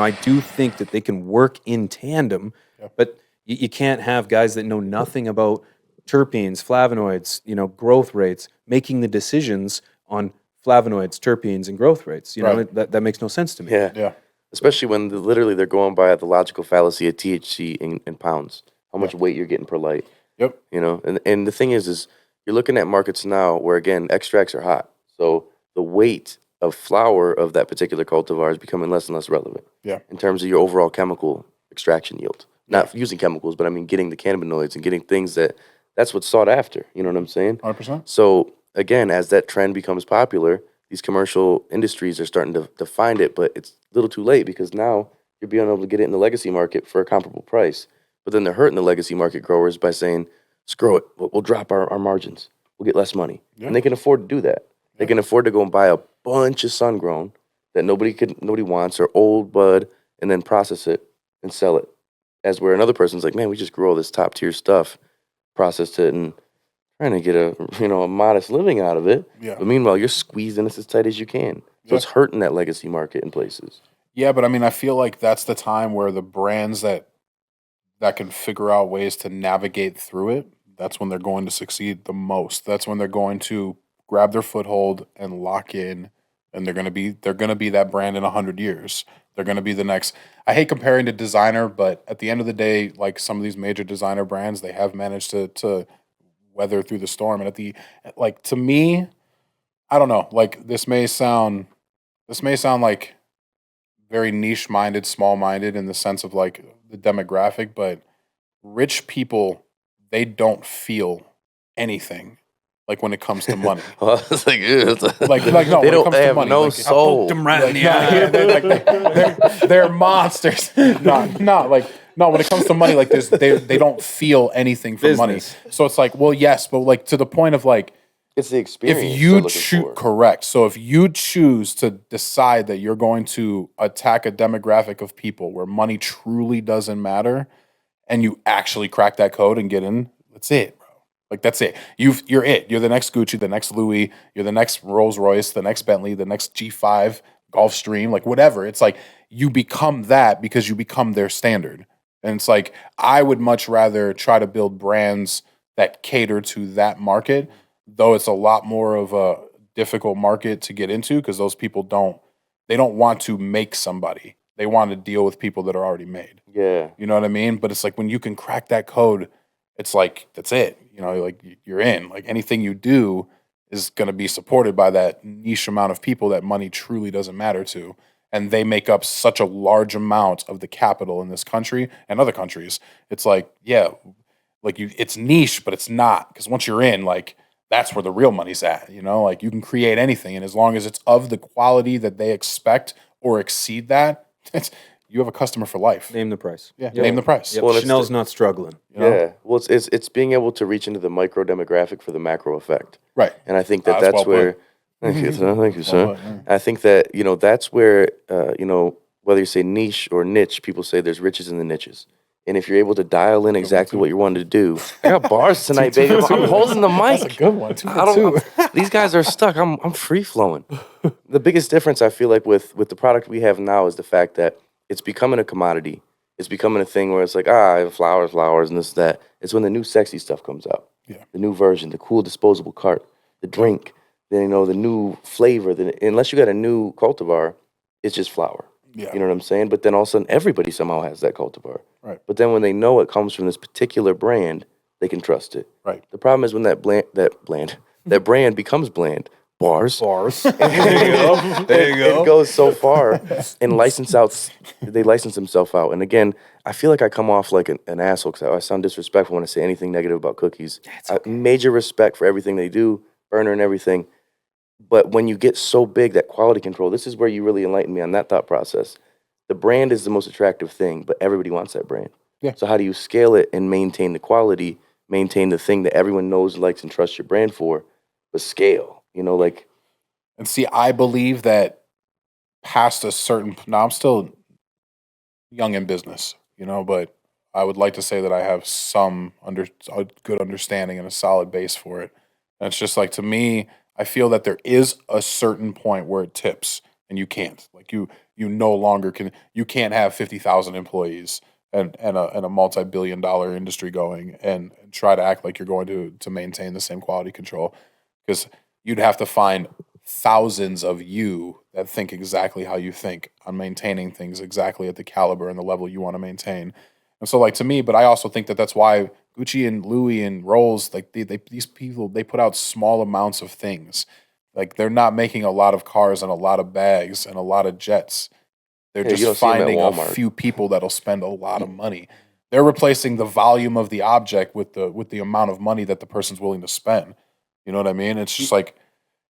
I do think that they can work in tandem, but you can't have guys that know nothing about terpenes, flavonoids, growth rates, making the decisions on flavonoids, terpenes, and growth rates. That makes no sense to me. Yeah. Especially when literally they're going by the logical fallacy of THC in pounds, how much weight you're getting per light. Yep. And the thing is you're looking at markets now where, again, extracts are hot. So the weight of flower of that particular cultivar is becoming less and less relevant. Yeah. In terms of your overall chemical extraction yield. Not using chemicals, but I mean getting the cannabinoids and getting things that's what's sought after. You know what I'm saying? 100%. So again, as that trend becomes popular, these commercial industries are starting to find it, but it's a little too late because now you're being able to get it in the legacy market for a comparable price. But then they're hurting the legacy market growers by saying, screw it, we'll drop our margins. We'll get less money. Yeah. And they can afford to do that. They can afford to go and buy a bunch of sun-grown that nobody wants or old bud and then process it and sell it. As where another person's like, man, we just grow all this top-tier stuff, processed it, and trying to get a modest living out of it. Yeah. But meanwhile, you're squeezing this as tight as you can. So it's hurting that legacy market in places. Yeah, but I mean, I feel like that's the time where the brands that can figure out ways to navigate through it, that's when they're going to succeed the most. That's when they're going to grab their foothold and lock in, and they're going to be that brand in 100 years. They're going to be the next. I hate comparing to designer, but at the end of the day, like some of these major designer brands, they have managed to weather through the storm. And to me, I don't know. Like this may sound like very niche-minded, small-minded in the sense of like the demographic, but rich people, they don't feel anything. Like when it comes to money, It's like, ew, no, they don't have money, no like, soul. They're monsters. No, when it comes to money, like they don't feel anything from money. So it's like, well, yes, but like to the point of like, it's the experience. If you choose, correct. So if you choose to decide that you're going to attack a demographic of people where money truly doesn't matter, and you actually crack that code and get in, that's it, bro. Like that's it. You're it. You're the next Gucci, the next Louis, you're the next Rolls Royce, the next Bentley, the next G5, Gulfstream, like whatever. It's like you become that because you become their standard. And it's like I would much rather try to build brands that cater to that market, though it's a lot more of a difficult market to get into because those people don't want to make somebody. They want to deal with people that are already made. Yeah. You know what I mean? But it's like when you can crack that code, it's like, that's it. Like you're in. Like anything you do is going to be supported by that niche amount of people that money truly doesn't matter to. And they make up such a large amount of the capital in this country and other countries. It's like, yeah, like it's niche, but it's not. Because once you're in, like, that's where the real money's at. Like you can create anything. And as long as it's of the quality that they expect or exceed that, you have a customer for life. Name the price. Yeah, name the price. Yep. Well, Chanel's not struggling. Yeah. Well, it's being able to reach into the micro demographic for the macro effect. Right. And I think that's well where. Thank you, sir. I think that that's where whether you say niche or niche, people say there's riches in the niches. And if you're able to dial in exactly what you wanted to do, I got bars tonight, baby. I'm holding the mic. That's a good one. Two. These guys are stuck. I'm free flowing. The biggest difference I feel like with the product we have now is the fact that it's becoming a commodity. It's becoming a thing where it's like, flowers, and this, that. It's when the new sexy stuff comes out. Yeah. The new version, the cool disposable cart, the drink, then, the new flavor. Unless you got a new cultivar, it's just flower. Yeah. You know what I'm saying? But then all of a sudden, everybody somehow has that cultivar. Right. But then when they know it comes from this particular brand, they can trust it. Right. The problem is when that brand becomes bland. Bars. There you go. It goes so far and they license themselves out. And again, I feel like I come off like an asshole because I sound disrespectful when I say anything negative about cookies. Okay. Major respect for everything they do, burner and everything. But when you get so big, that quality control, this is where you really enlighten me on that thought process. The brand is the most attractive thing, but everybody wants that brand. Yeah. So how do you scale it and maintain the quality, maintain the thing that everyone knows, likes, and trusts your brand for, but scale? And see, I believe that past a certain, now I'm still young in business, but I would like to say that I have a good understanding and a solid base for it. And it's just like, to me, I feel that there is a certain point where it tips and you can't. Like you no longer can. You can't have 50,000 employees and a multi-billion-dollar industry going and try to act like you're going to maintain the same quality control, because you'd have to find thousands of you that think exactly how you think on maintaining things exactly at the caliber and the level you want to maintain. And so, like, to me, but I also think that that's why Gucci and Louis and Rolls, like these people, they put out small amounts of things. Like, they're not making a lot of cars and a lot of bags and a lot of jets. They're Yeah, you don't just see 'em at finding a Walmart. few people that'll spend a lot of money. They're replacing the volume of the object with the amount of money that the person's willing to spend. You know what I mean? It's just like,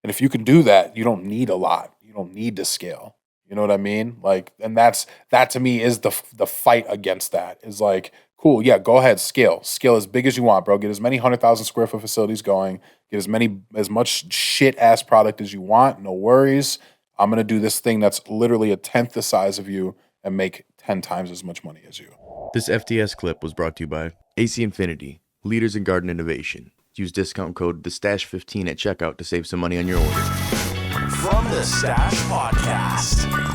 and if you can do that, you don't need a lot. You don't need to scale. You know what I mean? Like, and that to me is the fight against that. Is like, cool, yeah, go ahead, scale as big as you want, bro. Get as many 100,000 square foot facilities going. Get as much shit ass product as you want. No worries. I'm gonna do this thing that's literally a tenth the size of you and make 10 times as much money as you. This FTS clip was brought to you by AC Infinity, leaders in garden innovation. Use discount code TheStash15 at checkout to save some money on your order. From the Stash Podcast.